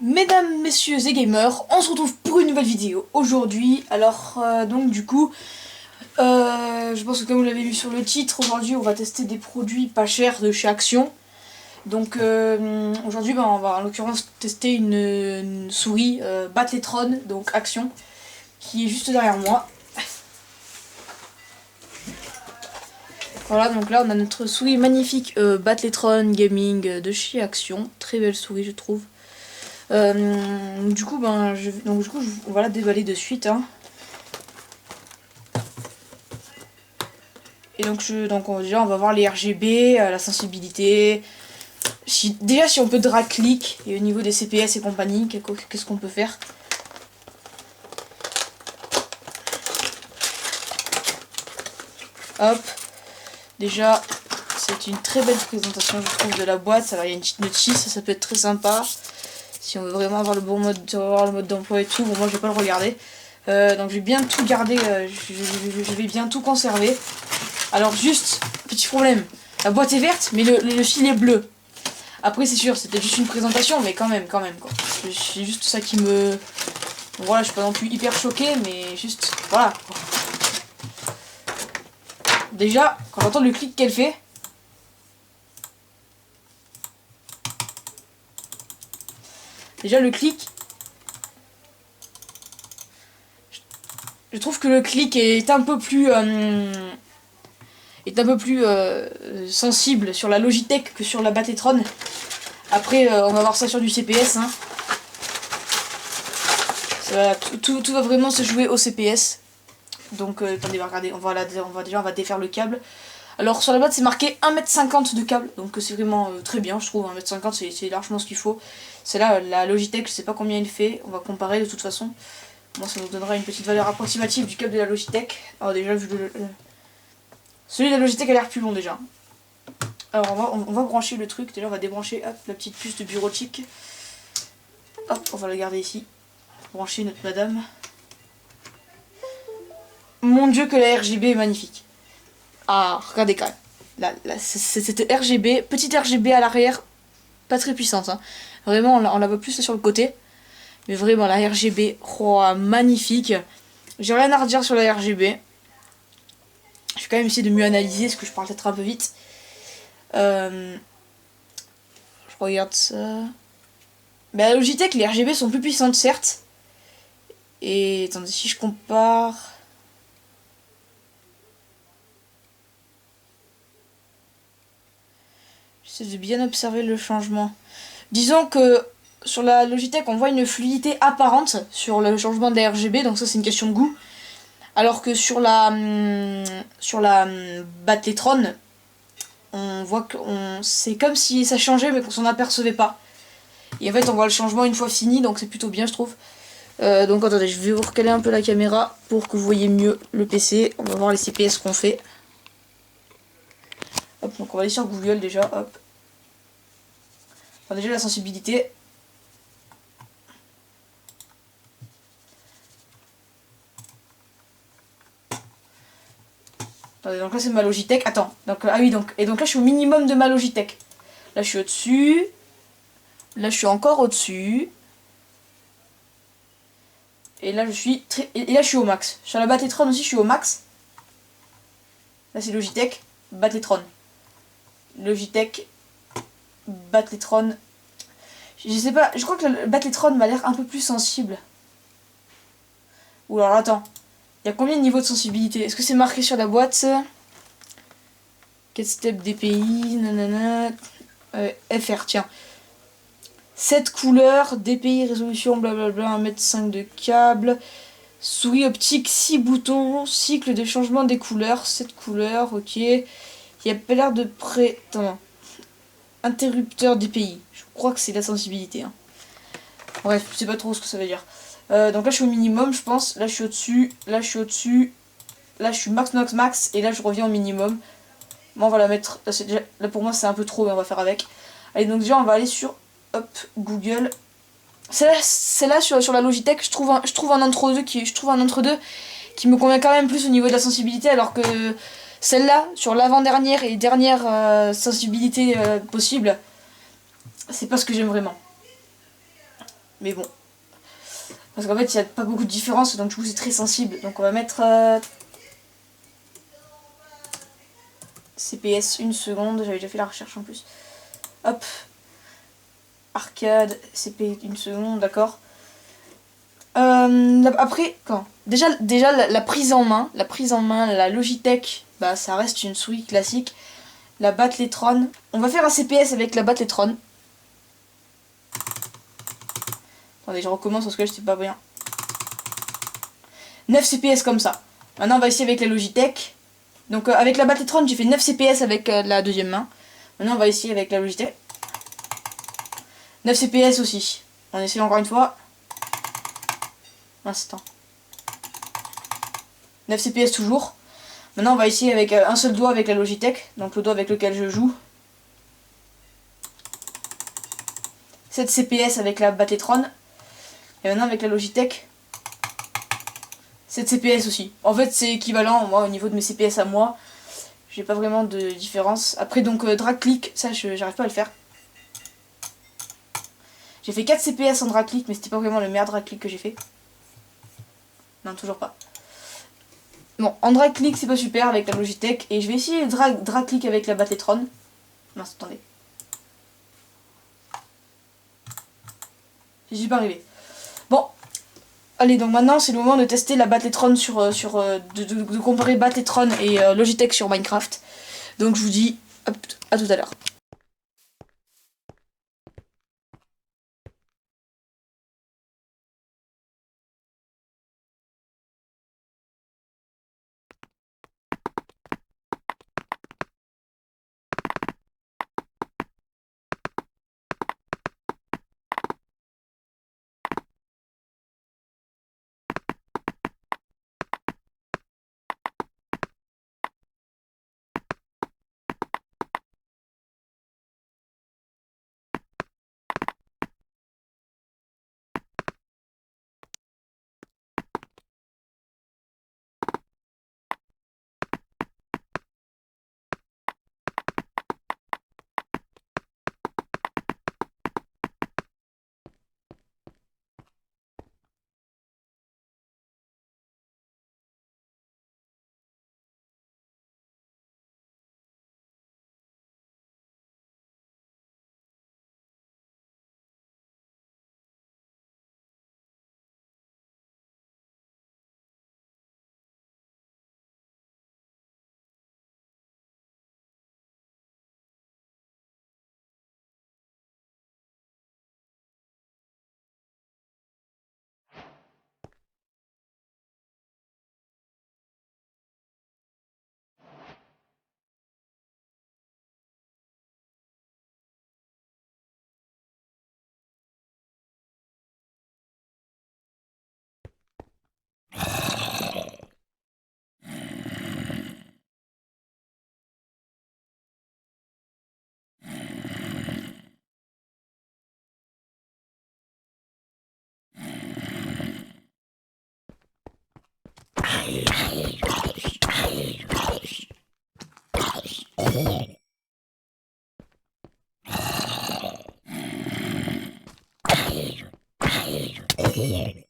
Mesdames, messieurs et gamers, on se retrouve pour une nouvelle vidéo aujourd'hui. Alors donc du coup, je pense que comme vous l'avez vu sur le titre, aujourd'hui on va tester des produits pas chers de chez Action. Donc aujourd'hui on va en l'occurrence tester une souris Battletron, donc Action, qui est juste derrière moi. Voilà, donc là on a notre souris magnifique Battletron Gaming de chez Action. Très belle souris je trouve. Du coup, on va la déballer de suite. Hein. Et donc, déjà, on va voir les RGB, la sensibilité. Déjà, si on peut drag-click, et au niveau des CPS et compagnie, qu'est-ce qu'on peut faire? Hop. Déjà, c'est une très belle présentation, je trouve, de la boîte. Alors, il y a une petite notice, ça peut être très sympa. Si on veut vraiment avoir le bon mode, avoir le mode d'emploi et tout, bon moi je vais pas le regarder. Donc je vais bien tout garder, je vais bien tout conserver. Alors juste, petit problème, la boîte est verte mais le fil est bleu. Après c'est sûr, c'était juste une présentation mais quand même quoi. C'est juste ça qui me... Bon, voilà, je suis pas non plus hyper choqué mais juste, voilà. Déjà, quand j'entends le clic qu'elle fait... Déjà le clic, je trouve que le clic est un peu plus sensible sur la Logitech que sur la Battletron. Après on va voir ça sur du CPS. Hein. Tout va vraiment se jouer au CPS. Donc attendez, regardez, on va défaire le câble. Alors sur la boîte c'est marqué 1m50 de câble, donc c'est vraiment très bien je trouve, 1m50 c'est largement ce qu'il faut. C'est là la Logitech, je sais pas combien il fait, on va comparer de toute façon. Moi ça nous donnera une petite valeur approximative du câble de la Logitech. Alors déjà vu celui de la Logitech a l'air plus long déjà. Alors on va brancher le truc, déjà on va débrancher hop, la petite puce de bureautique. Hop, on va la garder ici. Brancher notre madame. Mon dieu que la RGB est magnifique. Ah, regardez quand même. Là, cette RGB, petite RGB à l'arrière, pas très puissante. Hein. Vraiment, on la voit plus sur le côté. Mais vraiment, la RGB, oh, magnifique. J'ai rien à redire sur la RGB. Je vais quand même essayer de mieux analyser, parce que je parle peut-être un peu vite. Je regarde ça. Mais à la Logitech, les RGB sont plus puissantes, certes. Et attendez, si je compare... J'essaie de bien observer le changement. Disons que sur la Logitech, on voit une fluidité apparente sur le changement des RGB, donc ça c'est une question de goût. Alors que sur la Battletron, on voit que c'est comme si ça changeait mais qu'on s'en apercevait pas. Et en fait on voit le changement une fois fini, donc c'est plutôt bien je trouve. Donc attendez, je vais vous recaler un peu la caméra pour que vous voyez mieux le PC. On va voir les CPS qu'on fait. Hop, donc on va aller sur Google déjà, hop. Enfin, déjà la sensibilité. Attendez, donc là c'est ma Logitech. Attends, donc ah oui donc là je suis au minimum de ma Logitech. Là je suis au-dessus. Là je suis encore au-dessus. Et là je suis et là je suis au max. Sur la Battletron aussi je suis au max. Là c'est Logitech, Battletron. Logitech, Battletron. Je sais pas, je crois que le Battletron m'a l'air un peu plus sensible. Ou alors attends, il y a combien de niveaux de sensibilité? Est-ce que c'est marqué sur la boîte? 4 steps DPI, nanana. FR, tiens. 7 couleurs, DPI, résolution, blablabla, 1m5 de câble. Souris optique, 6 boutons, cycle de changement des couleurs, 7 couleurs, ok. Il y a pas l'air de près. Attends. Interrupteur DPI. Je crois que c'est la sensibilité. Hein. Bref, je sais pas trop ce que ça veut dire. Donc là je suis au minimum je pense. Là je suis au-dessus. Là je suis au-dessus. Là je suis max. Et là je reviens au minimum. Bon, on va la mettre. Là, déjà, là pour moi c'est un peu trop mais on va faire avec. Allez donc déjà on va aller sur hop, Google. Celle-là sur la Logitech je trouve un entre-deux qui me convient quand même plus au niveau de la sensibilité alors que celle-là sur l'avant-dernière et dernière sensibilité possible c'est pas ce que j'aime vraiment. Mais bon. Parce qu'en fait, il n'y a pas beaucoup de différence, donc du coup, c'est très sensible. Donc on va mettre CPS 1 seconde. J'avais déjà fait la recherche en plus. Hop. Arcade, CP 1 seconde, d'accord. Après, quand déjà la prise en main, la Logitech, bah ça reste une souris classique. La Battletron, on va faire un CPS avec la Battletron. Attendez, je recommence parce que là, je sais pas bien. 9 CPS comme ça. Maintenant, on va essayer avec la Logitech. Donc, avec la Battletron, j'ai fait 9 CPS avec la deuxième main. Maintenant, on va essayer avec la Logitech. 9 CPS aussi. On essaie encore une fois. Instant. 9 CPS toujours. Maintenant, on va essayer avec un seul doigt avec la Logitech. Donc, le doigt avec lequel je joue. 7 CPS avec la Battletron. Et maintenant, avec la Logitech. 7 CPS aussi. En fait, c'est équivalent, moi, au niveau de mes CPS à moi. J'ai pas vraiment de différence. Après, donc, drag click, ça, j'arrive pas à le faire. J'ai fait 4 CPS en drag click, mais c'était pas vraiment le meilleur drag click que j'ai fait. Non, toujours pas. Bon, en drag click, c'est pas super avec la Logitech. Et je vais essayer drag click avec la Battletron. Non, attendez. J'y suis pas arrivé. Bon. Allez, donc maintenant, c'est le moment de tester la Battletron de comparer Battletron et Logitech sur Minecraft. Donc, je vous dis à tout à l'heure. Yeah.